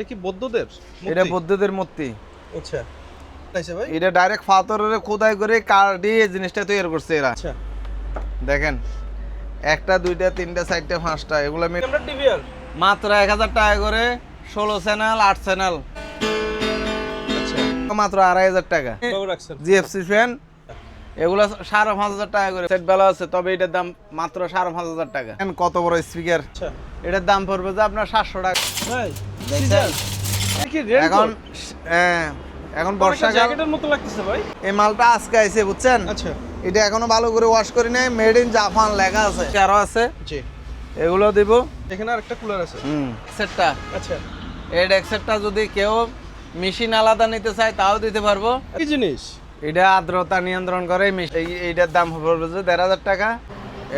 এটা কি বৌদ্ধদের? এটা বৌদ্ধদের মূর্তি। আচ্ছা তাইছে ভাই, এটা ডাইরেক্ট পাথরের খোদাই করে কাঠি এই জিনিসটা তৈরি করছে এরা। আচ্ছা দেখেন একটা দুইটা তিনটা চারটা পাঁচটা এগুলো আমরা ডিভিআর মাত্র 1000 টাকা করে, 16 চ্যানেল 8 চ্যানেল আচ্ছা মাত্র 2500 টাকা। বাবু রাখছেন জিএফসি ফ্যান এগুলো 5500 টাকা করে। সেট ভালো আছে, তবে এটার দাম মাত্র 5500 টাকা। কত বড় স্পিকার, আচ্ছা এটার দাম পড়বে যে আপনার 700 টাকা। ভাই দেখছেন? এটা কি রেড এখন এখন বর্ষাকাল, জ্যাকেটের মতো লাগতেছে ভাই। এই মালটা আজকে আইছে বুঝছেন। আচ্ছা এটা এখনো ভালো করে ওয়াশ করি নাই, মেড ইন জাপান লেখা আছে। আরো আছে, জি এগুলো দিব। এখানে আরেকটা কুলার আছে। সেটটা আচ্ছা এই ডেক্সেটটা যদি কেউ মেশিন আলাদা নিতে চায় তাও দিতে পারবো। কি জিনিস? এটা আর্দ্রতা নিয়ন্ত্রণ করে। এইটার দাম পড়বে যে 1500 টাকা।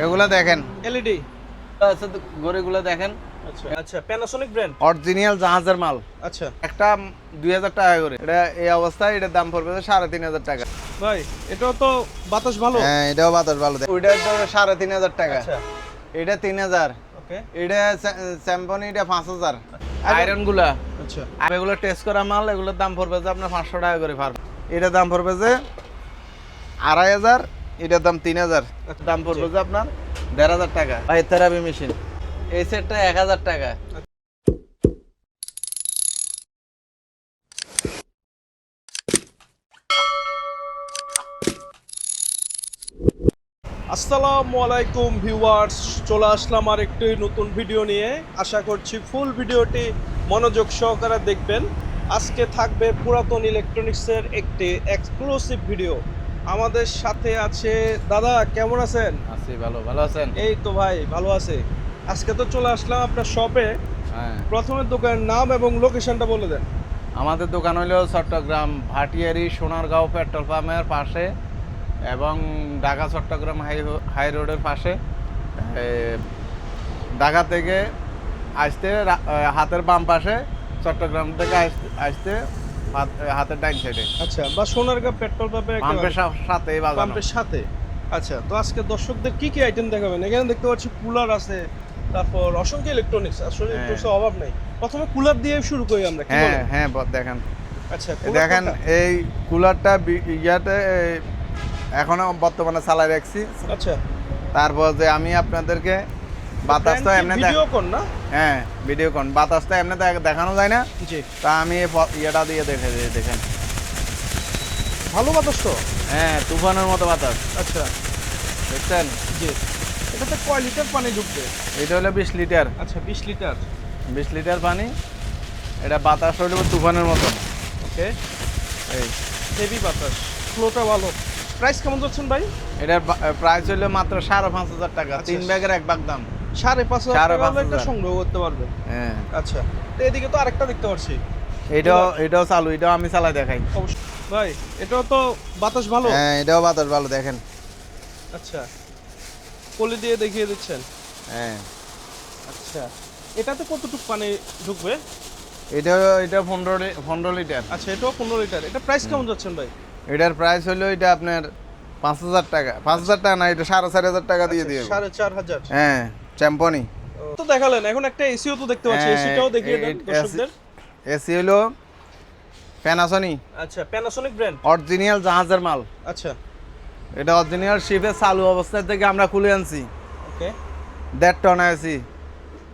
এগুলো দেখেন এলইডি আছে, ঘড়িগুলো দেখেন আচ্ছা আচ্ছা প্যানাসোনিক ব্র্যান্ড। অরিজিনাল জাহাজের মাল। আচ্ছা একটা 2000 টাকা করে। এটা এই অবস্থায় এটার দাম পড়বে যে 3500 টাকা। ভাই এটাও তো বাতাস ভালো। হ্যাঁ এটাও বাতাস ভালো। ওইটার দাম 3500 টাকা। আচ্ছা এটা 3000। ওকে এটা স্যাম্পনি, এটা 5000। আয়রন গুলা আচ্ছা এগুলো টেস্ট করা মাল, এগুলোর দাম পড়বে যে আপনার 500 টাকা করে পারবে। এটার দাম পড়বে যে 2500, এটার দাম 3000। দাম পড়বে যে আপনার 1500 টাকা। ভাই থেরাপি মেশিন এই সেটটা 1000 টাকা। আসসালামু আলাইকুম ভিউয়ার্স, চলে আসলাম আর একটি নতুন ভিডিও নিয়ে। আশা করছি ফুল ভিডিওটি মনোযোগ সহকারে দেখবেন। আজকে থাকবে পুরাতন ইলেকট্রনিক্সের একটি এক্সক্লুসিভ ভিডিও। আমাদের সাথে আছে দাদা, কেমন আছেন? আছি ভালো। ভালো আছেন? এই তো ভাই ভালো আছে। আজকে তো চলে আসলাম আপনার শপে। হ্যাঁ, প্রথমে দোকানের নাম এবং লোকেশনটা বলে দেন। আমাদের দোকান হলো চট্টগ্রাম ভাটিয়ারি সোনারগাঁও পেট্রোল পাম্পের পাশে এবং ঢাকা চট্টগ্রাম হাই রোডের পাশে। ঢাকা থেকে আসতে হাতের বাম পাশে, চট্টগ্রাম থেকে আসতে হাতের ডাইন সাইডে। আচ্ছা, বা সোনারগাঁ পেট্রোল পাম্পের সাথে পাম্পের সাথে। আচ্ছা, তো আজকে দর্শকদের কি কি আইটেম দেখাবেন? এখানে দেখতে পাচ্ছি কুলার আছে, তারপর অসংখ্য ইলেকট্রনিক্স। আসলে ইলেকট্রনিক্সের অভাব নাই। প্রথমে কুলার দিয়ে শুরু করি আমরা, কি বলেন? হ্যাঁ দেখেন। আচ্ছা দেখেন এই কুলারটা ইয়াতে এখনো বর্তমানে চালাই রাখছি। আচ্ছা, তারপর যে আমি আপনাদেরকে বাতাসটা এমনি ভিডিও কোন না? হ্যাঁ ভিডিও কোন বাতাসটা এমনি দেখানো যায় না, জি তা আমি ইয়েটা দিয়ে দেখেন। ভালো বাতাস তো। হ্যাঁ তুফানের মতো বাতাস। আচ্ছা দেখছেন? জি, এটাতে কয় লিটার পানি ঢুকবে? এটা হলো 20 লিটার। আচ্ছা 20 লিটার। 20 লিটার পানি। এটা বাতাস হইল তুফানের মতো। ওকে, এই হেভি বাতাস, ফ্লোটা ভালো। প্রাইস কেমন যাচ্ছেন ভাই? এটার প্রাইস হইলো মাত্র 5500 টাকা। আচ্ছা। 3 ব্যাগের এক ভাগ দাম। 5500 টাকা হলে এটা 5500 সংগ্রহ করতে পারবে। হ্যাঁ, আচ্ছা, তো এদিকে তো আরেকটা দেখতে পাচ্ছি। এটাও চালু, এটাও আমি চালাই দেখাই। অবশ্যই ভাই, এটাও তো বাতাস ভালো। হ্যাঁ এটাও বাতাস ভালো, দেখেন। আচ্ছা, পলি দিয়ে দেখিয়ে দিচ্ছেন। হ্যাঁ আচ্ছা, এটাতে কতটুকু পানি ঢুকবে? এটা 15 লিটার। আচ্ছা, এটাও 15 লিটার। এটা প্রাইস কেমন যাচ্ছেন ভাই? এটার প্রাইস হলো এটা আপনার 5000 টাকা। 5000 টাকা না, এটা 4500 টাকা দিয়ে দিও। 4500। হ্যাঁ চ্যাম্পনি তো দেখালেন, এখন একটা এসিও তো দেখতে পাচ্ছি। এসিটাও দেখিয়ে দেন দর্শকদের। এসি হলো প্যানাসোনিক। আচ্ছা, প্যানাসোনিক ব্র্যান্ড। অরিজিনাল জাহাজের মাল। আচ্ছা এটা অরিজিনাল শিপে চালু অবস্থা থেকে আমরা খুলে আনছি। ওকে, 1.5 টন এসি।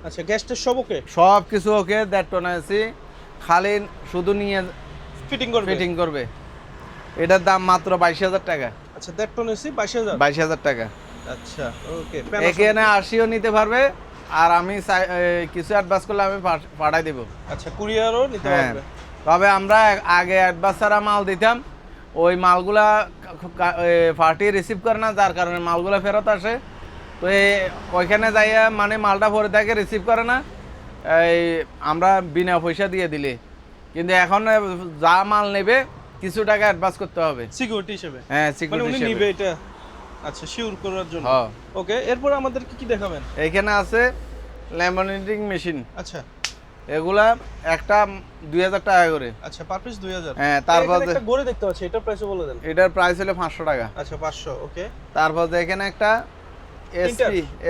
আচ্ছা, গ্যাসটা সব ওকে? সব কিছু ওকে। 1.5 টন এসি, খালি শুধু নিয়ে ফিটিং করবে। এটার দাম মাত্র 22000 টাকা। আচ্ছা, 1.5 টন এসি 22000। 22000 টাকা। আচ্ছা ওকে, এখানে 80ও নিতে পারবে, আর আমি কিছু অ্যাডভান্স করলে আমি পাঠাই দেবো। আচ্ছা, কুরিয়ারও নিতে হ্যাঁ, পারবে। তবে আমরা আগে অ্যাডভান্স ছাড়া মাল দিতাম, ওই মালগুলা পার্টি রিসিভ করে না, যার কারণে মালগুলা ফেরত আসে। তো ওইখানে যাইয়া মানে মালটা পরে থাকে, রিসিভ করে না, এই আমরা বিনা পয়সা দিয়ে দিলে। কিন্তু এখন যা মাল নেবে কিছু টাকা অ্যাডভান্স করতে হবে সিকিউরিটি হিসেবে। হ্যাঁ মানে সিকিউরিটি উনি হিসেবে। নিবে এটা। আচ্ছা, শিওর করার জন্য। হ্যাঁ, ওকে, এরপর আমাদের কি দেখাবেন? এইখানে আছে ল্যামিনেটিং মেশিন। আচ্ছা এগুলা একটা 2000 টাকা করে। আচ্ছা, পার পিস 2000। হ্যাঁ, তারপর এখানে একটা গড়ে দেখতে পাচ্ছি, এটার প্রাইসও বলে দেন। এটার প্রাইস হলো 500 টাকা। আচ্ছা 500। ওকে, তারপর এখানে একটা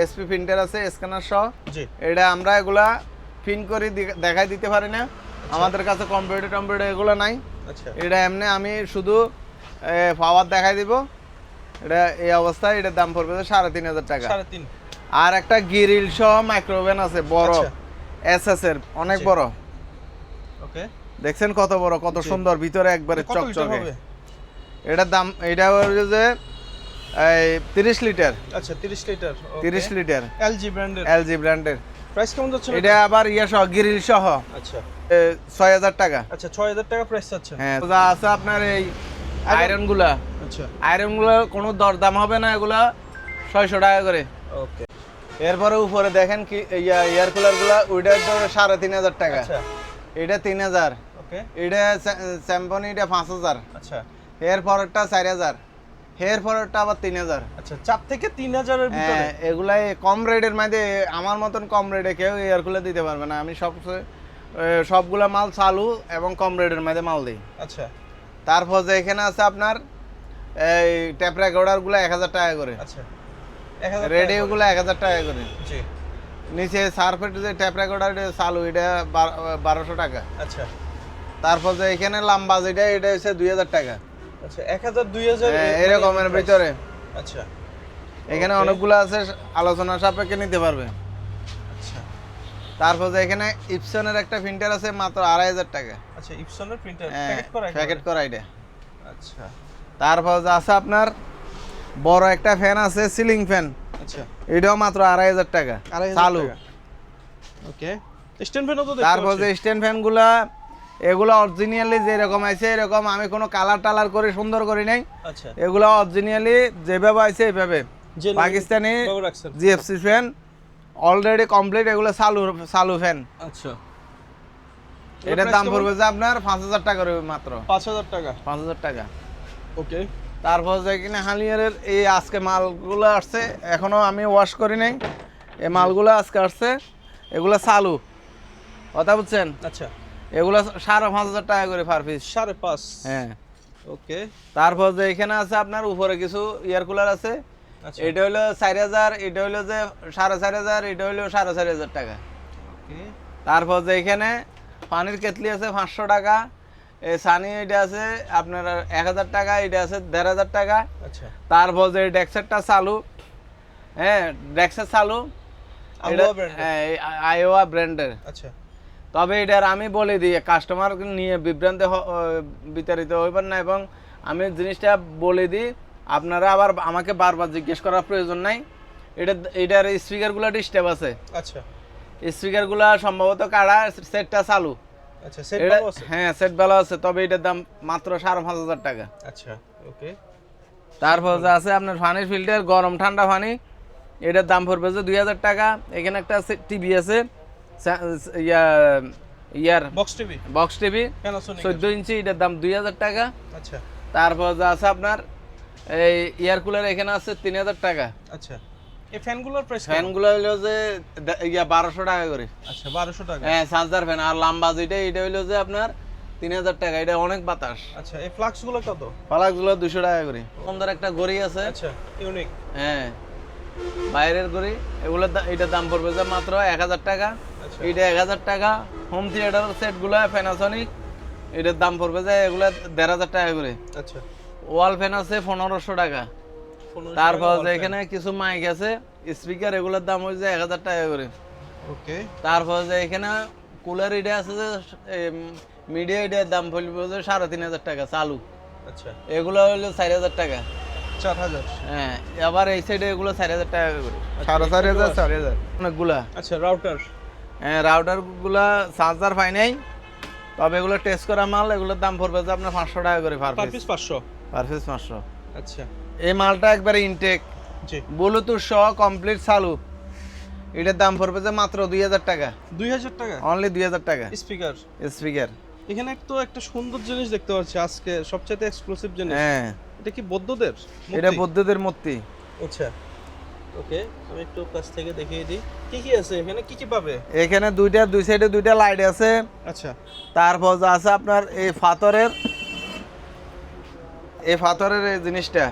এসপি প্রিন্টার আছে, স্ক্যানার সহ। জি এটা আমরা এগুলা প্রিন্ট করে দেখাই দিতে পারি না, আমাদের কাছে কম্পিউটার এগুলো নাই। আচ্ছা এটা এমনি আমি শুধু পাওয়ার দেখাই দিব। এটা এই অবস্থায় এটার দাম পড়বে 3,500 টাকা। 3.5। আর একটা গ্রিল সহ মাইক্রোওভেন আছে বড়, আচ্ছা। এসএস এর অনেক জি। বড়। ওকে, দেখছেন কত বড়, কত জি। সুন্দর, ভিতরে একবারে কত লিটার চকচকে। হবে? এটার দাম এটা হচ্ছে যে এই 30 লিটার। আচ্ছা 30 লিটার। 30 লিটার এলজি ব্র্যান্ডের। এলজি ব্র্যান্ডের। প্রাইস কেমন যাচ্ছে এটা আবার ইয়া সহ গ্রিল সহ আচ্ছা 6,000 টাকা। আচ্ছা 6000 টাকা প্রাইস চাচ্ছেন। হ্যাঁ, যা আছে আপনার এই আয়রন গুলা, আচ্ছা আয়রন গুলো কোনো দরদাম হবে না, এগুলা 600 টাকা করে। ওকে। এরপরে উপরে দেখেন কি এয়ার কুলার গুলা, ওইটা তো 3,500 টাকা। আচ্ছা এটা 3,000। ওকে। এটা স্যাম্পনি, এটা 5,000। আচ্ছা এর পরেরটা 4,000। এর পরেরটা আবার 3,000। আচ্ছা 4 থেকে 3000 এর ভিতরে। হ্যাঁ, এগুলাই কম রেটের মধ্যে। আমার মতন কম রেটে কেউ এয়ার কুলার দিতে পারবে না। আমি সবগুলা মাল চালু এবং কম রেটের মধ্যে মাল দিই। আচ্ছা তারপর যে এখানে আছে আপনার এই ট্যাপ রেকর্ডার গুলো 1,000 টাকা করে। আচ্ছা 1000 রেডিও গুলো 1,000 টাকা করে। জি। নিচে সার্ফের যে ট্যাপ রেকর্ডার চালু, এটা 1,200 টাকা। আচ্ছা তারপর যে এখানে লাম্বা যেটা, এটা হচ্ছে 2,000 টাকা। আচ্ছা 1000 2000 এরকমের ভিতরে। আচ্ছা এখানে Okay. অনেকগুলো আছে, আলোচনা সাপেক্ষে নিতে পারবে। আচ্ছা তারপর যে এখানে ইপসনের একটা প্রিন্টার আছে মাত্র 2,500 টাকা। আচ্ছা ইপসনের প্রিন্টার হ্যাঁ, প্যাকেট করা প্যাকেট করা এটা। আচ্ছা তারপর যে আছে আপনার বড় একটা ফ্যান আছে, সিলিং ফ্যান। আচ্ছা এটাও মাত্র 2,500 টাকা 2,500 চালু। টাকা। ওকে, স্ট্যান্ড ফ্যানও তো দেখতে তারপর যে পাচ্ছি। স্ট্যান্ড ফ্যান গুলা, এগুলো অরিজিনালি যেরকম আছে এরকম, আমি কোনো কালার টালার করে সুন্দর করি নাই। আচ্ছা এগুলো অরিজিনালি যেভাবে আছে এইভাবে। যে পাকিস্তানি বাবু রাখছেন। জিএফসি ফ্যান অলরেডি কমপ্লিট, এগুলো চালু ফ্যান। আচ্ছা এটার দাম পড়বে যে আপনার 5,000 টাকা করে মাত্র। 5000 টাকা। 5,000 টাকা। ওকে তারপর যে কিনা হালিয়ারের এই আজকে মালগুলো আসছে, এখনো আমি ওয়াশ করি নাই। এই মালগুলো আজকে আসছে, এগুলো চালু, কথা বুঝছেন? আচ্ছা এগুলো 5,500 টাকা করে পার পিস। 5.5। হ্যাঁ। ওকে তারপর যে এখানে আছে আপনার উপরে কিছু এয়ার কুলার আছে। আচ্ছা এটা হলো 4,000, এটা হলো যে 4,500, এটা হলো 4,500 টাকা। ওকে তারপর যে এখানে পানির কেতলি আছে 500 টাকা। এই সানি এটা আছে আপনার 1,000 টাকা, এটা আছে 1,500 টাকা। আচ্ছা তারপর যে ডেক্সেরটা চালু, হ্যাঁ ডেক্সের চালু, এটা আইওয়া brand এর? হ্যাঁ আইওয়া ব্র্যান্ডের। আচ্ছা তবে এটার আমি বলে দিই, কাস্টমার নিয়ে বিভ্রান্তি বিতাড়িত হইবেন না, এবং আমি জিনিসটা বলে দিই, আপনারা আবার আমাকে বারবার জিজ্ঞেস করার প্রয়োজন নাই। এটার স্পিকারগুলো ডিস্টার্ব আছে, আচ্ছা স্পিকারগুলো সম্ভবত কাড়া, সেটটা চালু। আচ্ছা সেট এটা ভালো আছে। হ্যাঁ সেট ভালো আছে, তবে এটার দাম মাত্র 5,500 টাকা। আচ্ছা ওকে তারপর যে আছে আপনার পানির ফিল্টার, গরম ঠান্ডা পানি, এটার দাম পড়বে যে 2,000 টাকা। এখানে একটা টিভি আছে, ইয়ার box TV box TV Panasonic. 14 inch, এটার দাম 2,000 টাকা। আচ্ছা তারপর যে আছে আপনার এই এয়ার কুলার, এখানে আছে 3,000 টাকা। আচ্ছা এই ফ্যানগুলোর প্রাইস ফ্যানগুলো হলো যে 1,200 টাকা করে। আচ্ছা 1200 টাকা। হ্যাঁ, চার্জার ফ্যান। আর লাম্বা যেটা, এটা হলো যে আপনার 3,000 টাকা। এটা অনেক বাতাস। আচ্ছা এই ফ্লাক্সগুলো কত? পালাকগুলো 200 টাকা করে। সুন্দর একটা ঘড়ি আছে। আচ্ছা ইউনিক। হ্যাঁ, বাইরের ঘড়ি, এগুলোর এটার দাম পড়বে যে মাত্র 1,000 টাকা। আচ্ছা এটা 1,000 টাকা। হোম থিয়েটার সেটগুলো প্যানাসোনিক, এটার দাম পড়বে যে এগুলো 1,500 টাকা করে। আচ্ছা ওয়াল ফ্যান আছে 1,500 টাকা। 1500 তারপর টাকা যে wall এখানে কিছু মাইক আছে, স্পিকার, এগুলোর দাম হচ্ছে 1,000 টাকা করে। fan। ওকে তারপর যে এখানে কুলার এটা আছে যে মিডিয়া, এটার দাম পড়বে যে 3,500 টাকা চালু। আচ্ছা এগুলো হলো 4,000 টাকা। 4000। হ্যাঁ, আবার এই সাইডে এগুলো 4,000 টাকা করে। আচ্ছা, 4,500, 4,000 অনেকগুলা। আচ্ছা রাউটার। হ্যাঁ, রাউটার গুলা চার্জার পাই নাই, তবে এগুলো টেস্ট করা মাল, এগুলোর দাম পড়বে যে আপনার 500 টাকা করে per per piece. Piece 500। Per piece 500। আচ্ছা এই মালটা একবারে ইনটেক, জি ব্লুটুথ সহ কমপ্লিট চালু। এটার দাম পড়বে যে মাত্র 2,000 টাকা। 2000 টাকা অনলি 2,000 টাকা স্পিকার। স্পিকার। এখানে তো একটা সুন্দর জিনিস দেখতে পাচ্ছি আজকে, সবচেয়ে এক্সক্লুসিভ জিনিস। হ্যাঁ, এটা কি বৌদ্ধদের এটা মূর্তি? বৌদ্ধদের মূর্তি। আচ্ছা ওকে, আমি একটু কাছ থেকে দেখিয়ে দিই কি কি আছে এখানে, কি কি পাবে। এখানে দুই সাইডে দুইটা লাইট আছে। আচ্ছা তারপর যা আছে আপনার এই পাথরের এই জিনিসটা,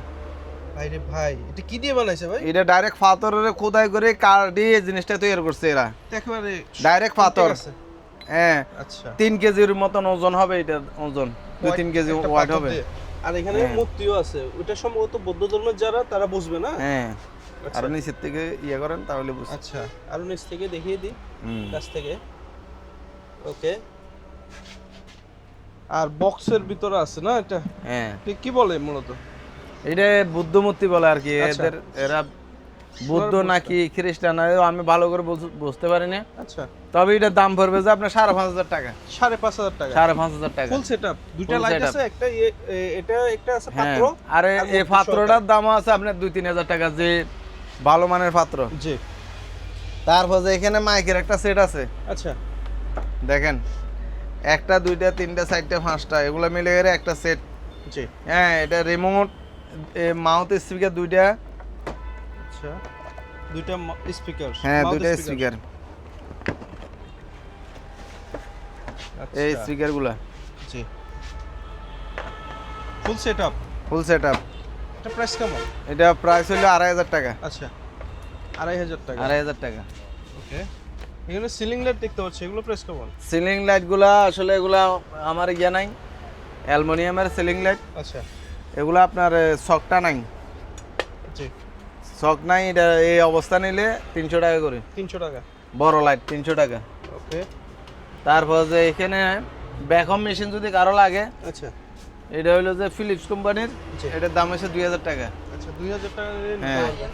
ভাইরে ভাই, এটা কি দিয়ে বানাইছে ভাই? এটা ডাইরেক্ট পাথরের খোদাই করে কাঠ দিয়ে এই জিনিসটা তৈরি করছে এরা। একেবারে ডাইরেক্ট পাথর। আছে। হ্যাঁ আচ্ছা 3 কেজির মতন ওজন হবে, এটা ওজন 2-3 কেজি একটা ওয়েট পাথর হবে। দিয়ে। আর এখানে হ্যাঁ। মূর্তিও আছে, ওটা সম্ভবত বৌদ্ধ ধর্মের যারা তারা বুঝবে না। হ্যাঁ আচ্ছা। আর নিচের থেকে ইয়ে করেন তাহলে বুঝ। আচ্ছা আরো নিচ থেকে দেখিয়ে দিই, হুম। কাছ থেকে। ওকে। আর বক্সের ভিতরে আছে না এটা, হ্যাঁ কি বলে মূলত? এটা বুদ্ধ মূর্তি বলে আর কি। আচ্ছা। এরা বুদ্ধ বুঝতে। নাকি খ্রিস্টান আমি ভালো করে বুঝতে পারি না। আচ্ছা তবে এটার দাম পড়বে যে আপনার 5,500 টাকা। 5,500 টাকা 5,500 টাকা ফুল সেটআপ, দুইটা Full লাইট setup। আছে, একটা এটা একটা আছে হ্যাঁ পাত্র। আর আর এই মূর্তি পাত্রটার দামও আছে আপনার 2-3 হাজার টাকা, যে ভালো মানের পাত্র। জি। তারপর যে এখানে মাইকের একটা সেট আছে, আচ্ছা দেখেন 1টা 2টা 3টা 4টা 5টা এগুলো মিলে এর একটা সেট। জি। হ্যাঁ এটা রিমোট মাউথ স্পিকার 2টা। আচ্ছা দুইটা স্পিকার। হ্যাঁ 2টা স্পিকার, এই স্পিকারগুলো জি। Full setup, full setup. এটা প্রাইস কেমন? এটা প্রাইস হলো 2,500 টাকা। আচ্ছা 2,500 টাকা। 2,500 টাকা। ওকে। এখানে সিলিং লাইট দেখতে পাচ্ছি, এগুলো প্রাইস কেমন? সিলিং লাইটগুলা আসলে এগুলা আমার ইয়া নাই, অ্যালুমিনিয়ামের সিলিং লাইট। আচ্ছা এগুলো আপনার শকটা নাই, জি। শক নাই। এটা এই অবস্থা নিলে 300 টাকা করে, 300 টাকা। বড় লাইট 300 টাকা। ওকে। তারপর যে এখানে ব্যাকহোম মেশিন যদি কারো লাগে, আচ্ছা এটা হলো যে ফিলিপস কোম্পানির, জি। এটার দাম হচ্ছে 2,000 টাকা। আচ্ছা 2,000 টাকা দিয়ে নিতে হ্যাঁ। পারবেন।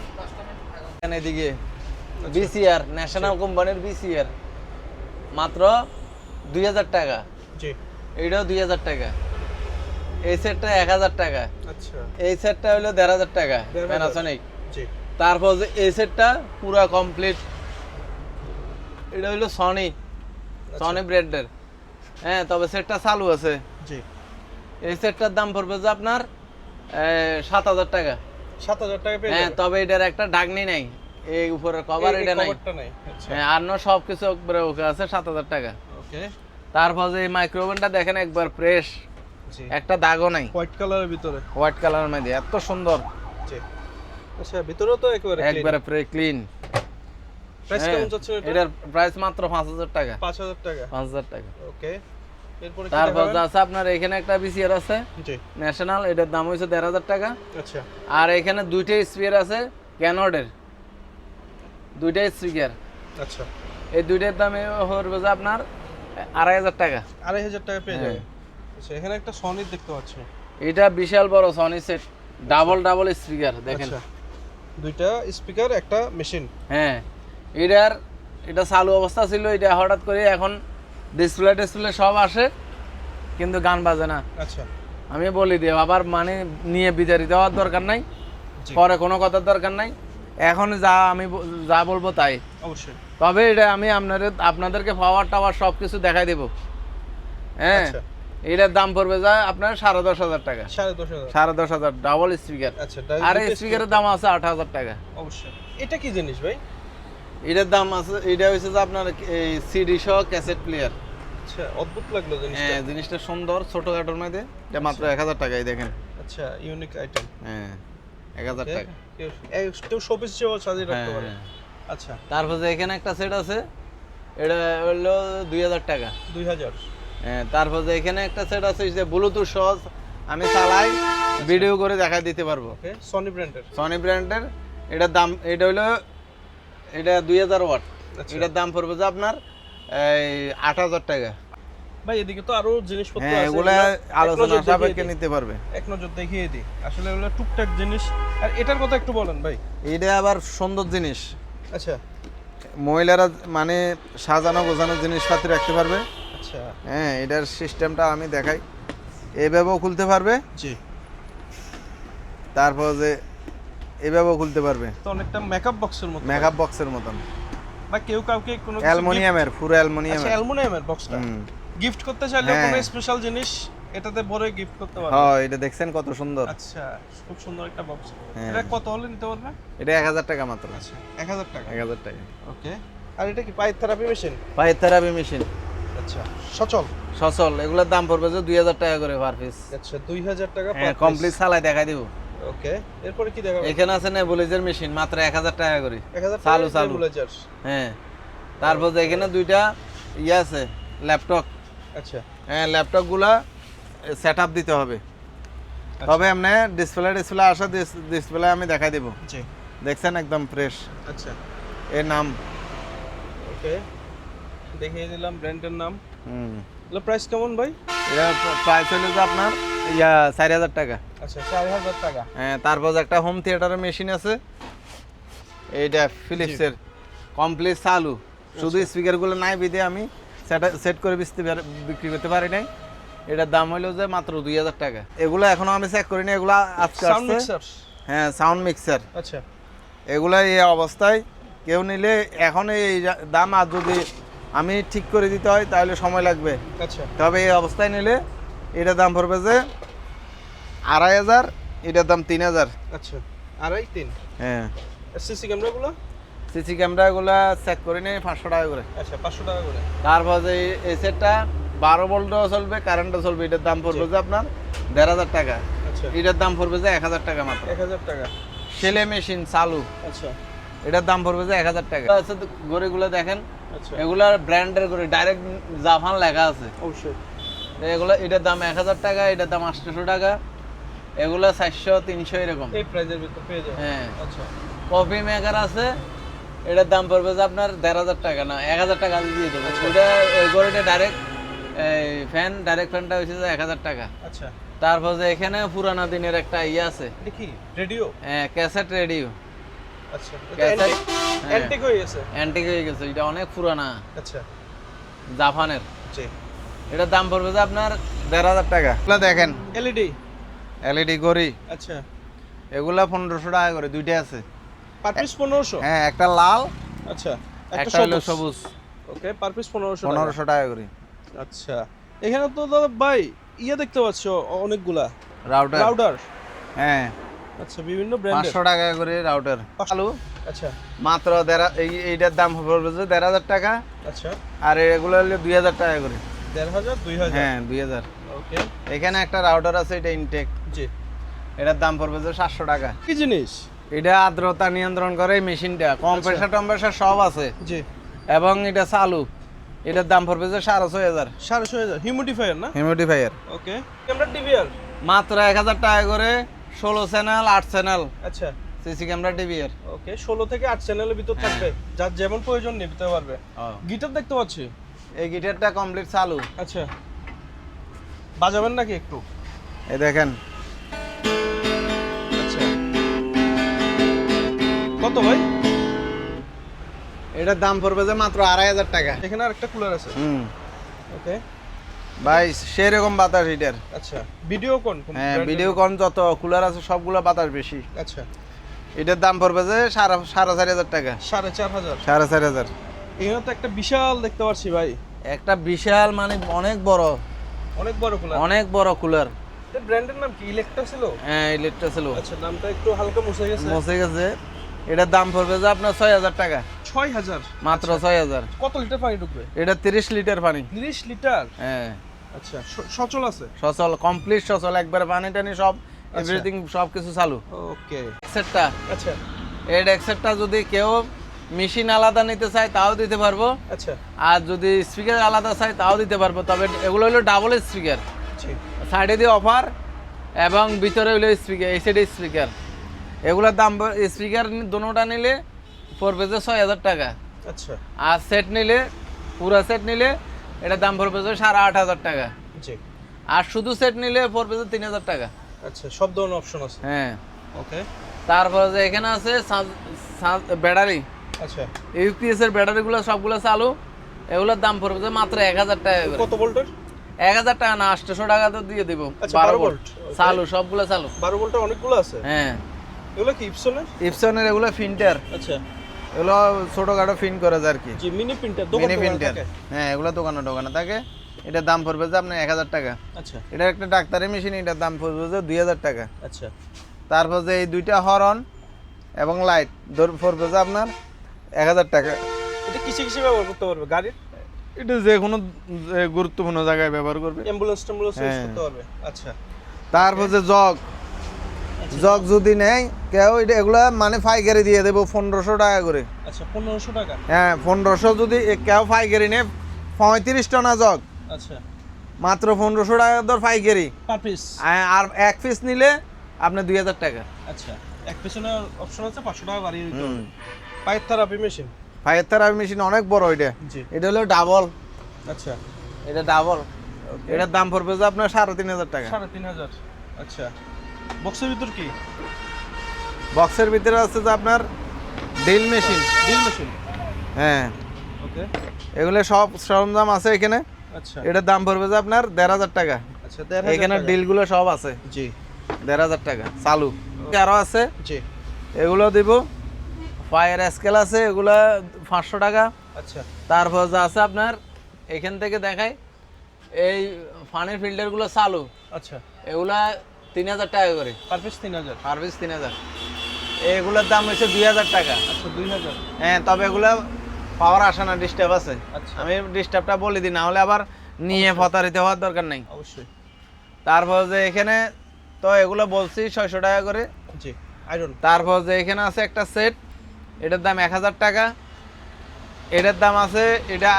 এখানে এদিকে বিসিআর ন্যাশনাল কোম্পানির বিসিআর মাত্র 2,000 টাকা। জি। এটাও 2,000 টাকা। এই সেটটা 1,000 টাকা। আচ্ছা এই সেটটা হলো 1,500 টাকা 1,500 প্যানাসোনিক। জি। তারপর যে এই সেটটা পুরা কমপ্লিট, এটা হলো সনি, সনি ব্র্যান্ডের। হ্যাঁ তবে সেটটা চালু আছে। জি। এই সেটটার দাম পড়বে যে আপনার 7,000 টাকা। 7,000 টাকা পেয়ে হ্যাঁ যাবেন। তবে এটার একটা ঢাকনি নাই, এই উপরের কভার এটা নাই। কভারটা নাই। আচ্ছা হ্যাঁ আর না সব কিছু একবারে ওকে আছে, 7,000 টাকা। ওকে। তারপর যে এই মাইক্রোওভেনটা দেখেন একবার ফ্রেশ, জি। একটা দাগও নাই, হোয়াইট কালারের ভিতরে। হোয়াইট কালারের মধ্যে এত সুন্দর, জি। আচ্ছা ভিতরেও তো একেবারে একবারে ক্লিন। প্রাইস কেমন যাচ্ছে এটা? এটার প্রাইস মাত্র 5,000 টাকা। 5,000 টাকা। 5,000 টাকা। ওকে। এরপরে কি তারপর দেখাবেন? আছে আপনার এখানে একটা বিসিআর আছে জি। ন্যাশনাল, এটার দাম হচ্ছে 1,500 টাকা। আচ্ছা আর এখানে দুইটা স্পিকার আছে ক্যাননের, দুইটা স্পিকার। আচ্ছা এই দুইটার দামে পড়বে যে আপনার 2,500 টাকা। 2,500 টাকা পেয়ে হ্যাঁ। যাবেন। আচ্ছা এখানে একটা সনি দেখতে পাচ্ছি। এটা বিশাল বড় সনি সেট, ডাবল স্পিকার দেখেন। আচ্ছা দুইটা স্পিকার একটা মেশিন। হ্যাঁ এটা চালু অবস্থা ছিল, এটা হঠাৎ করে এখন ডিসপ্লে সব আসে কিন্তু গান বাজে না। আচ্ছা আমি বলি দিই আবার মানে নিয়ে বিতাড়িত হওয়ার দরকার নাই, জি। পরে কোনো কথার দরকার নাই, এখন আমি যা বলবো তাই। অবশ্যই। তবে এটা আমি আপনাদেরকে পাওয়ার টাওয়ার সব কিছু দেখাই দেবো। হ্যাঁ আচ্ছা এটার দাম পড়বে যা আপনার 10,500 টাকা। 10,500। 10,500 ডাবল স্পিকার। আচ্ছা আর এই স্পিকারের দাম আছে 8,000 টাকা। অবশ্যই। এটা কি জিনিস ভাই? এটার দাম আছে, এটা হচ্ছে যে আপনার সিডি সহ ক্যাসেট প্লেয়ার। আচ্ছা অদ্ভুত লাগলো জিনিসটা। হ্যাঁ জিনিসটা সুন্দর, ছোটখাটোর মধ্যে। এটা মাত্র 1,000 টাকাই দেখেন। আচ্ছা ইউনিক আইটেম। হ্যাঁ 1,000 টাকা। কেউ শোপিস চেয়েও সাজিয়ে রাখতে হ্যাঁ, পারে। হ্যাঁ। আচ্ছা তারপর যে এখানে একটা সেট আছে, এটা হলো 2,000 টাকা। 2,000। হ্যাঁ তারপর যে এখানে একটা সেট আছে যে ব্লুটুথ সহ আমি চালাই ভিডিও করে দেখা দিতে পারবো। ওকে সনি ব্র্যান্ডের। সনি ব্র্যান্ডের। এটার দাম এটা হলো 2,000 ওয়াট। আচ্ছা। এটার দাম পড়বে যে আপনার 8,000 টাকা। ভাই এদিকে তো আরো জিনিসপত্র হ্যাঁ আছে, এগুলা এগুলা আলোচনা এক নজর সাপেক্ষে দেখিয়ে দিই। নিতে পারবে। এক নজর দেখিয়ে দিই আসলে এগুলো টুকটাক জিনিস। আর এটার কথা একটু বলেন ভাই। এটা আবার সুন্দর জিনিস, আচ্ছা মহিলারা মানে সাজানো গোছানো জিনিসপাতি রাখতে পারবে। আচ্ছা হ্যাঁ এটার সিস্টেমটা আমি দেখাই, এভাবেও খুলতে পারবে, জি। তারপর যে এভাবেও খুলতে পারবে, তো অনেকটা মেকআপ বক্সের মতো। মেকআপ বক্সের মতন। বা কেউ কাউকে কোনো কিছু অ্যালুমিনিয়ামের, পুরো আচ্ছা অ্যালুমিনিয়ামের। অ্যালুমিনিয়ামের বক্সটা গিফট করতে চাইলে হ্যাঁ। কোনো স্পেশাল জিনিস এটাতে ভরে গিফট করতে পারবে। হ্যাঁ এটা দেখছেন কত সুন্দর। আচ্ছা খুব সুন্দর একটা বক্স। হ্যাঁ। এটা কত হলে নিতে পারবে? এটা 1,000 টাকা মাত্র। আচ্ছা 1,000 টাকা। 1,000 টাকা। ওকে। আর এটা কি পাইপ থেরাপি মেশিন? পায়ের থেরাপি মেশিন আচ্ছা সচল। সচল, এগুলোর দাম পড়বে যে 2,000 টাকা করে পার পিস। আচ্ছা 2,000 টাকা হ্যাঁ কমপ্লিট চালাই দেখাই দিব। ওকে। এরপরে কি দেখাবো? এখানে আছে নেবুলাইজার মেশিন মাত্র 1,000 টাকা করে। 1,000 চালু টাকা চালু। নেবুলাইজার। হ্যাঁ তারপর যে এখানে দুইটা ইয়ে আছে ল্যাপটপ, আচ্ছা হ্যাঁ ল্যাপটপগুলা সেট আপ দিতে হবে। তবে এমনি ডিসপ্লে আসা ডিসপ্লে আমি দেখাই দেবো। জি দেখছেন একদম ফ্রেশ। আচ্ছা এর নাম ওকে, দেখিয়ে দিলাম ব্র্যান্ডের নাম। হুম, এগুলো প্রাইস কেমন ভাই? এটা প্রাইস হলো যে আপনার 4000 টাকা। আচ্ছা 4000 টাকা। হ্যাঁ, তারপর একটা হোম থিয়েটারের মেশিন আছে, এইটা ফিলিপসের কমপ্লিট চালু, শুধু স্পিকারগুলো নাই বিধে আমি সেট করে বিক্রি করতে পারি নাই। এটার দাম হলো যে মাত্র 2000 টাকা। এগুলো এখনো আমি চেক করিনি, এগুলো আজকে সাউন্ড আসছে। মিক্সার। হ্যাঁ, সাউন্ড মিক্সার। আচ্ছা এগুলা এই অবস্থায় কেউ নিলে এখন এই দাম, আর যদি আমি ঠিক করে দিতে হয় তাহলে সময় লাগবে। আচ্ছা তবে এই অবস্থায় নিলে এটার দাম পড়বে যে 2500, এটার দাম 3000। আচ্ছা 2.5-3। হ্যাঁ, সিসি ক্যামেরাগুলো? সিসি ক্যামেরাগুলো চেক করে নিই 500 টাকা করে। আচ্ছা 500 টাকা করে। তারপর যে এই সেটটা 12 ভোল্টও চলবে, কারেন্টও চলবে, এটার দাম পড়বে যে আপনার 1500 টাকা। আচ্ছা এটার দাম পড়বে যে 1000 টাকা মাত্র। 1000 টাকা। সেলে মেশিন চালু, আচ্ছা এটার দাম পড়বে যে 1000 টাকা। আছে গড়িগুলো দেখেন, আচ্ছা এগুলার ব্র্যান্ডের গড়ি, ডাইরেক্ট জাপান লেখা আছে। অবশ্যই। এগুলো এটার দাম 1000 টাকা, এটার দাম 800 টাকা, এগুলো 400 300 এরকম। এই প্রাইজের ভিতর পেয়ে যাবেন। হ্যাঁ, আচ্ছা কফি মেকার আছে, এটার দাম পড়বে যে আপনার 1500 টাকা, না 1000 টাকা দিয়ে দেবো। ওটা ওই গড়িটা ডাইরেক্ট ফ্যান, ডাইরেক্ট ফ্যানটা হচ্ছে যে 1000 টাকা। আচ্ছা তারপর যে এখানে পুরানা দিনের একটা ইয়ে আছে, এটা কি রেডিও? হ্যাঁ, ক্যাসেট রেডিও। আচ্ছা ক্যাসেট অ্যান্টিক হয়ে গেছে। অ্যান্টিক হয়ে গেছে, এটা অনেক পুরানা, আচ্ছা জাপানের। জি। এটার দাম পড়বে যে আপনার 1500 টাকা। এগুলো দেখেন, এলইডি। এলইডি ঘড়ি, আচ্ছা এগুলা 1500 টাকা করে, দুইটা আছে। Per piece 1500? হ্যাঁ, একটা লাল, আচ্ছা একটা হলো সবুজ। ওকে, পার পিস 1500 টাকা। 1500 টাকা করে। আচ্ছা, এখানে তো দাদা ভাই ইয়ে দেখতে পাচ্ছ অনেকগুলা রাউটার, রাউটার। হ্যাঁ, আচ্ছা বিভিন্ন ব্র্যান্ডের। 500 টাকা করে রাউটার চালু, আচ্ছা মাত্র এইটার দাম পড়বে যে 1500 টাকা। আচ্ছা, আর এগুলো হলো 2000 টাকা করে। 1500 2000। হ্যাঁ, 2000। ওকে, এখানে একটা রাউটার আছে, এটা ইনটেক, জি। এটার দাম পড়বে যে 700 টাকা। কি জিনিস? এটা আর্দ্রতা নিয়ন্ত্রণ করে এই মেশিনটা, কম্প্রেসার টম্প্রেসার সব আছে, জি। এবং এটা চালু, এটার দাম পড়বে যে 6500। 6500 হিউমিডিফায়ার না? হিউমিডিফায়ার ওকে, ক্যামেরা ডিভিআর মাত্র 1000 টাকা করে, 16 চ্যানেল 8 চ্যানেল আচ্ছা সিসি ক্যামেরা ডিভিআর। ওকে, 16 থেকে 8 চ্যানেলের ভিতর থাকবে, যার যেমন প্রয়োজন নিতে পারবে। ও, গিটার দেখতে পাচ্ছি। এই গিটারটা কমপ্লিট চালু। আচ্ছা, বাজাবেন নাকি একটু? এই দেখেন, আচ্ছা, কত ভাই? এটার দাম পড়বে যে মাত্র 2500 টাকা। এখানে আরেকটা কুলার আছে। হুম, ওকে ভাই সেরকম বাতাস এটার। আচ্ছা, ভিডিও কোন? হ্যাঁ, ভিডিও কন যত কুলার আছে সবগুলো বাতাস বেশি। আচ্ছা, এটার দাম পড়বে যে 4500 টাকা। 4500। 4500। এখানে তো একটা বিশাল দেখতে পাচ্ছি ভাই। একটা বিশাল, মানে অনেক বড়, অনেক বড় কুলার। অনেক বড় কুলার। এর ব্র্যান্ডের নাম কি? ইলেকট্রা ছিল? হ্যাঁ, ইলেকট্রা ছিল, আচ্ছা, নামটা একটু হালকা মুছে গেছে। মুছে গেছে। এটার দাম পড়বে যে আপনার 6000 টাকা, 6000 মাত্র 6000। কত লিটার পানি ঢুকবে? এটা 30 লিটার পানি। 30 লিটার? হ্যাঁ, আচ্ছা, সচল আছে? সচল, কমপ্লিট সচল, একবার পানি টানি সব এভরিথিং সব কিছু চালু। ওকে, সেটটা, আচ্ছা এই ডেক্সেটটা যদি কেউ মেশিন আলাদা নিতে চায় তাও দিতে পারবো, আচ্ছা আর যদি স্পিকার আলাদা চায় তাও দিতে পারবো। তবে এগুলো হলো ডাবল স্পিকার, জি। সাইডে দিয়ে অফার, এবং ভিতরে হলো স্পিকার, এই সাইডে স্পিকার। এগুলোর দাম, স্পিকার দুটোটা নিলে পড়বে যে 6000 টাকা। আচ্ছা আর সেট নিলে, পুরো সেট নিলে এটার দাম পড়বে যে 8500 টাকা। জি। আর শুধু সেট নিলে পড়বে যে 3000 টাকা। আচ্ছা, সব ধরনের অপশন আছে। হ্যাঁ, ওকে, তারপরে যে এখানে আছে ব্যাটারি, আচ্ছা ইউপিএস এর ব্যাটারিগুলো সবগুলো চালু, এগুলোর দাম পড়বে যে মাত্র 1000 টাকা করে। কত ভোল্টের? 1000 টাকা না, 800 টাকা তো দিয়ে দিব। আচ্ছা, 12 12 ভোল্ট ভোল্ট। চালু, সবগুলো চালু। 12 ভোল্টের অনেকগুলো আছে। হ্যাঁ, এগুলো কি ইপসনের? ইপসনের, এগুলো ফিন্টার, আচ্ছা, এগুলো ছোটখাটো ফিন করে যায় আর কি, জি। Mini printer, mini printer. হ্যাঁ, এগুলো দোকানে থাকে। এটার দাম পড়বে যে আপনার 1000 টাকা। আচ্ছা এটা একটা ডাক্তারি মেশিন, এটার দাম পড়বে যে 2000 টাকা। আচ্ছা, তারপর যে এই দুইটা হরন এবং লাইট পড়বে যে আপনার 1000 টাকা। এটা কিসে কিসে ব্যবহার করতে পারবে? গাড়ির? এটা যে কোনো গুরুত্বপূর্ণ জায়গায় ব্যবহার করবে, অ্যাম্বুলেন্স টেম্বুলেন্স ইউজ হ্যাঁ। করতে পারবে। আচ্ছা, তারপর যে জগ যদি নেয় কেউ, এগুলা মানে পাইকারি দিয়ে দেবো 1500 টাকা করে। আচ্ছা 1500 টাকা। হ্যাঁ, 1500 যদি কেউ পাইকারি নেয় 35 টনা জগ, আচ্ছা মাত্র 1500 টাকা দর পাইকারি। Per piece. আর এক পিস নিলে আপনার 2000 টাকা। আচ্ছা এক পিছনে অপশন আছে 500 টাকা বাড়িয়ে দিতে হবে। Pipe therapy machine, fire therapy machine অনেক বড় এটা। জি এটা হলো ডাবল, আচ্ছা এটা ডাবল। এটার দাম পড়বে যে আপনার 3500 টাকা। 3500। আচ্ছা বক্সের ভিতর কি? বক্সের ভিতরে আছে যে আপনার ড্রিল মেশিন। ড্রিল মেশিন, হ্যাঁ ওকে এগুলো সব সরঞ্জাম আছে এখানে। আচ্ছা এটার দাম পড়বে যে আপনার 1500 টাকা। আচ্ছা 1500 এখানে টাকা। ডিলগুলো সব আছে, জি 1500 টাকা চালু। আরো আছে, জি এগুলো দিব। ফায়ার স্কেল আছে, এগুলো 500 টাকা। আচ্ছা তারপর যা আছে আপনার এখান থেকে দেখায়, এই ফানির ফিল্টারগুলো চালু, আচ্ছা এগুলা 3000 টাকা করে পার পিস 3000। সার্ভিস 3000। এগুলোর দাম হচ্ছে 2000 টাকা। আচ্ছা 2000। হ্যাঁ তবে এগুলা পাওয়ার আসে না, ডিস্টার্ব আছে। আচ্ছা আমি ডিস্টার্বটা বলে দিই, না হলে আবার নিয়ে ফতারিতে হওয়ার দরকার নেই। অবশ্যই। তারপর যে এখানে তো এগুলো বলছি 600 টাকা করে। জি আয়রন। তারপর যে এখানে আছে একটা সেট, এটার দাম 1000 টাকা। এটার দাম আছে, এটা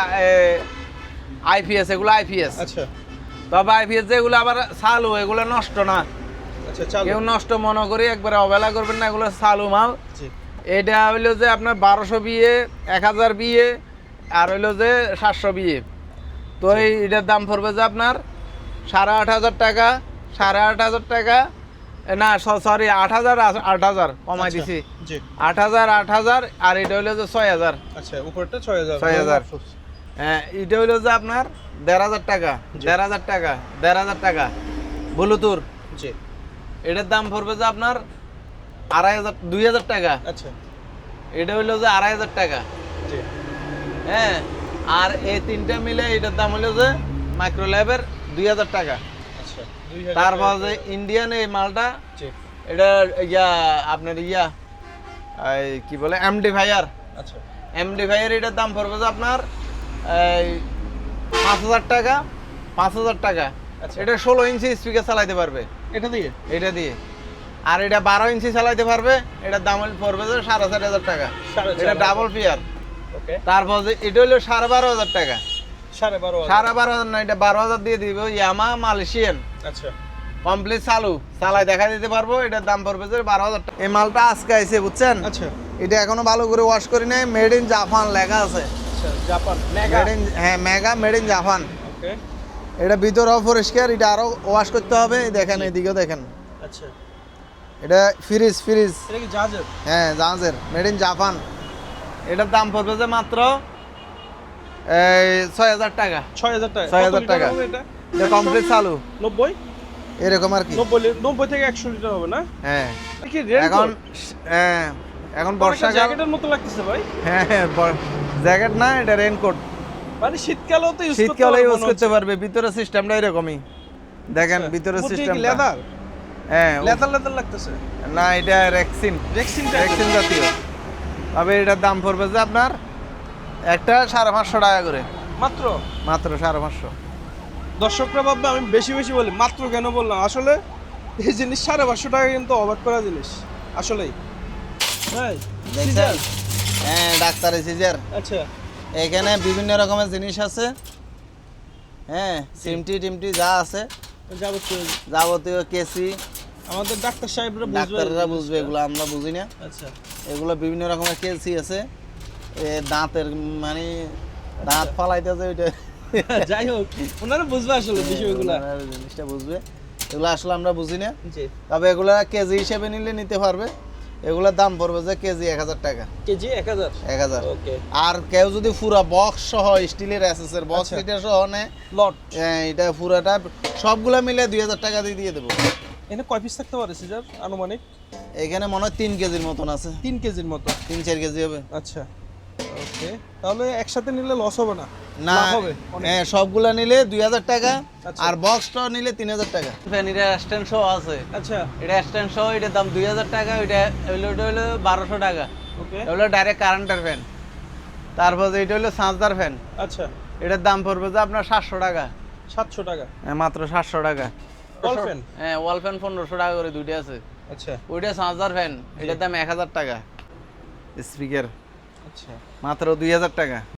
আইপিএস, এগুলো আইপিএস। আচ্ছা তবে আইপিএস যেগুলো আবার চালু, এগুলো নষ্ট না। আচ্ছা চালু। কেউ নষ্ট মনে করি একবারে অবহেলা করবেন না, এগুলো চালু মাল। জি এটা হইলো যে আপনার 1200 বিয়ে, 1000 বিয়ে, আর হইলো যে 700 বিয়ে। তো এটার দাম পড়বে যে আপনার 8500 টাকা, 8500 টাকা, না সরি 8000, 8000 কমাই আচ্ছা, দিছি। জি 8000, 8000, আর এটা হইলো যে 6000। আচ্ছা উপরটা 6000। 6000। হ্যাঁ এটা হইলো যে আপনার 1500 টাকা, জি। 1500 টাকা, 1500 টাকা। ব্লুটুথ জি এটার দাম পড়বে যে আপনার 2500, 2000 টাকা। আচ্ছা এটা হইলো যে 2500 টাকা। জি হ্যাঁ আর এই তিনটা মিলে এটার দাম হলো যে মাইক্রো ল্যাবের 2000 টাকা। আচ্ছা 2000। তারপর যে ইন্ডিয়ান এই মালটা, জি এটা ইয়া আপনার ইয়া এই কি বলে এমডি ফায়ার। আচ্ছা এমডি ফায়ার এটার দাম পড়বে যে আপনার এই 5000 টাকা, 5000 টাকা। আচ্ছা। এটা 16 ইঞ্চি স্পিকার চালাইতে পারবে এটা দিয়ে। এটা দিয়ে। আর এটা 12 ইঞ্চি চালাইতে পারবে, এটার দাম পড়বে যে 4500 টাকা। 4500 এটা ডাবল পিয়ার। ওকে তারপর যে এটা হলো 12500 টাকা। 12.5। 12500 না, এটা 12000 দিয়ে দিব। ইয়ামা মালয়েশিয়ান আচ্ছা কমপ্লিট চালু, চালাই দেখা দিতে পারবো। এটার দাম পড়বে যে 12000 টাকা। এই মালটা আজকে আইছে বুঝছেন। আচ্ছা এটা এখনো ভালো করে ওয়াশ করি নাই, মেড ইন জাপান লেখা আছে। আচ্ছা জাপান মেগা। মেড ইন, হ্যাঁ মেগা, মেড ইন জাপান। ওকে এটা ভিতরেও পরিষ্কার, এটা আরো ওয়াশ করতে হবে। এই দেখেন এদিকেও দেখেন, আচ্ছা এটা ফ্রিজ, ফ্রিজ, এটা কি জাহাজের? হ্যাঁ জাহাজের, মেড ইন জাপান। এটার দাম পড়বে যে মাত্র এই 6000 টাকা। 6000 টাকা। 6000 কত টাকা। লিটার হবে এটা? এটা কমপ্লিট চালু 90 এরকম আর কি। 90 থেকে 100 লিটার হবে না? হ্যাঁ এটা কি রেল এখন হ্যাঁ এখন বর্ষাকাল। জ্যাকেটের মতো লাগতেছে ভাই। হ্যাঁ জ্যাকেট না, এটা রেইনকোট। মানে শীতকালেও তো ইউজ করতে শীতকালে পারবো ইউজ মনে করতে হচ্ছে। পারবে। ভিতরে সিস্টেমটা এরকমই দেখেন, আচ্ছা, ভিতরে উপর দিয়ে কি সিস্টেম লেদার? হ্যাঁ লেদার লেদার লাগতেছে। না এটা রেক্সিন, রেক্সিন রেক্সিন জাতীয়। তবে এটার দাম পড়বে যে আপনার একটা 550 টাকা করে, মাত্র। মাত্র 550। দর্শকরা ভাববে আমি বেশি বেশি বলি, মাত্র কেন বললাম। আসলে এই জিনিস 550 টাকা কিন্তু অবাক করা জিনিস আসলেই। ভাই দেখছেন? হ্যাঁ ডাক্তারের সিজার। আচ্ছা এখানে বিভিন্ন রকমের জিনিস আছে। হ্যাঁ সিমটি টিমটি যা আছে, যাবতীয় যাবতীয় কেসি, আমাদের ডাক্তার সাহেবরা বুঝবে। ডাক্তাররা বুঝবে, এগুলো আমরা বুঝি না। আচ্ছা এগুলো বিভিন্ন রকমের কেসি আছে। এ দাঁতের মানে দাঁত ফালাইতেছে ওইটা। যাই হোক ওনারা বুঝবে আসলে বিষয়গুলো। ওনারা জিনিসটা বুঝবে, এগুলো আসলে আমরা বুঝি না। জি তবে এগুলা কেজি হিসেবে নিলে নিতে পারবে। এগুলোর দাম পড়বে যে কেজি 1000 টাকা। কেজি 1000। 1000। ওকে আর কেউ যদি পুরা বক্স সহ স্টিলের এসএসের বক্স আচ্ছা। এটা সহ নেয়, লট। এটা পুরাটা সবগুলা মিলে 2000 টাকা দিয়ে দেবো। এখানে কয় পিস থাকতে পারে সিজার আনুমানিক? এখানে মনে হয় 3 কেজির মতন আছে, 3 কেজির মতো। 3-4 কেজি হবে। আচ্ছা ওকে, তাহলে একসাথে নিলে লস হবে না? না লাভ হবে অনেক। হ্যাঁ সবগুলা নিলে 2000 টাকা, আচ্ছা। আর বক্সটা নিলে 3000 টাকা। ফ্যান এটা স্ট্যান্ড সহ আছে। আচ্ছা এটা স্ট্যান্ড সহ, এটার দাম 2000 টাকা। এটা হলো 1200 টাকা। ওকে এটা হলো ডাইরেক্ট কারেন্টের ফ্যান। তারপর এটা হলো সাঁচদার ফ্যান। আচ্ছা এটার দাম পড়বে যে আপনার 700 টাকা। 700 টাকা। হ্যাঁ মাত্র 700 টাকা। ওয়াল ফ্যান? হ্যাঁ ওয়াল ফ্যান 1500 টাকা করে দুইটা আছে। আচ্ছা ওইটা সাঁচদার ফ্যান, এটার দাম 1000 টাকা। স্পিকার আচ্ছা মাত্র 2000 টাকা।